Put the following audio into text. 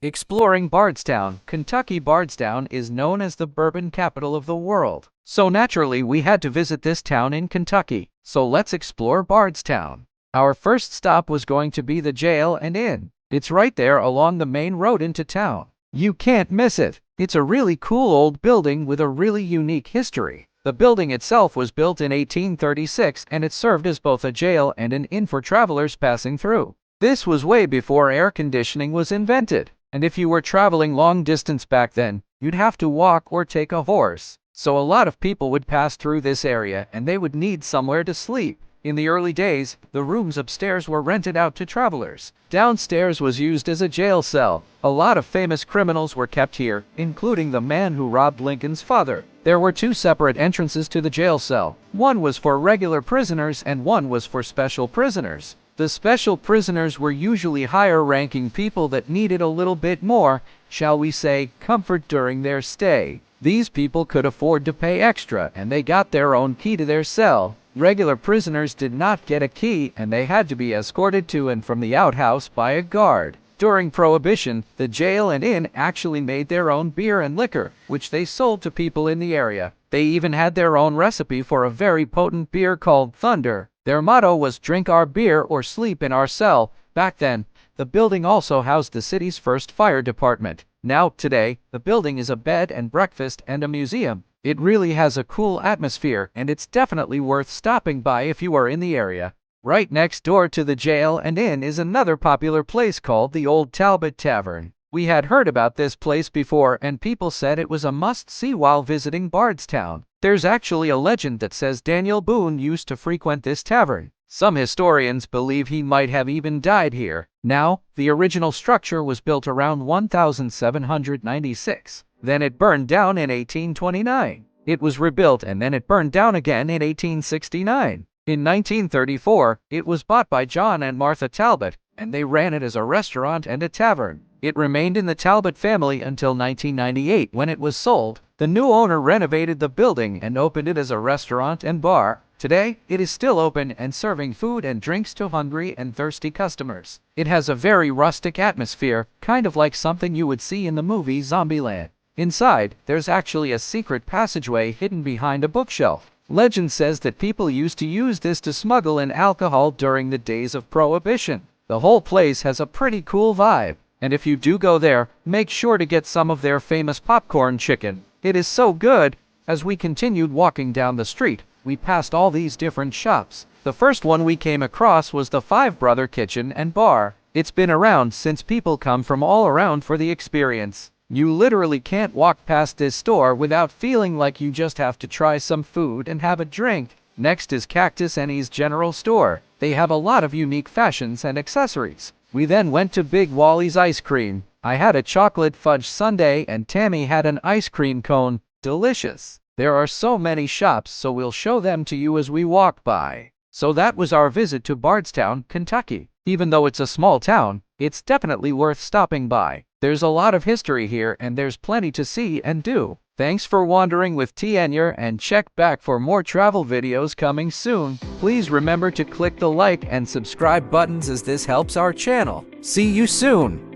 Exploring Bardstown, Kentucky. Bardstown is known as the bourbon capital of the world. So naturally we had to visit this town in Kentucky. So let's explore Bardstown. Our first stop was going to be the jail and inn. It's right there along the main road into town. You can't miss it. It's a really cool old building with a really unique history. The building itself was built in 1836 and it served as both a jail and an inn for travelers passing through. This was way before air conditioning was invented. And if you were traveling long distance back then, you'd have to walk or take a horse. So a lot of people would pass through this area and they would need somewhere to sleep. In the early days, the rooms upstairs were rented out to travelers. Downstairs was used as a jail cell. A lot of famous criminals were kept here, including the man who robbed Lincoln's father. There were two separate entrances to the jail cell. One was for regular prisoners and one was for special prisoners. The special prisoners were usually higher-ranking people that needed a little bit more, shall we say, comfort during their stay. These people could afford to pay extra, and they got their own key to their cell. Regular prisoners did not get a key, and they had to be escorted to and from the outhouse by a guard. During Prohibition, the jail and inn actually made their own beer and liquor, which they sold to people in the area. They even had their own recipe for a very potent beer called Thunder. Their motto was "Drink our beer or sleep in our cell." Back then, the building also housed the city's first fire department. Now, today, the building is a bed and breakfast and a museum. It really has a cool atmosphere, and it's definitely worth stopping by if you are in the area. Right next door to the jail and inn is another popular place called the Old Talbott Tavern. We had heard about this place before, and people said it was a must-see while visiting Bardstown. There's actually a legend that says Daniel Boone used to frequent this tavern. Some historians believe he might have even died here. Now, the original structure was built around 1796. Then it burned down in 1829. It was rebuilt and then it burned down again in 1869. In 1934, it was bought by John and Martha Talbott, and they ran it as a restaurant and a tavern. It remained in the Talbott family until 1998 when it was sold. The new owner renovated the building and opened it as a restaurant and bar. Today, it is still open and serving food and drinks to hungry and thirsty customers. It has a very rustic atmosphere, kind of like something you would see in the movie Zombieland. Inside, there's actually a secret passageway hidden behind a bookshelf. Legend says that people used to use this to smuggle in alcohol during the days of Prohibition. The whole place has a pretty cool vibe. And if you do go there, make sure to get some of their famous popcorn chicken. It is so good. As we continued walking down the street, we passed all these different shops. The first one we came across was the Five Brother Kitchen and Bar. It's been around since people come from all around for the experience. You literally can't walk past this store without feeling like you just have to try some food and have a drink. Next is Cactus Annie's General Store. They have a lot of unique fashions and accessories. We then went to Big Wally's Ice Cream. I had a chocolate fudge sundae and Tammy had an ice cream cone. Delicious. There are so many shops, so we'll show them to you as we walk by. So that was our visit to Bardstown, Kentucky. Even though it's a small town, it's definitely worth stopping by. There's a lot of history here and there's plenty to see and do. Thanks for wandering with Tienyer, and check back for more travel videos coming soon. Please remember to click the like and subscribe buttons as this helps our channel. See you soon!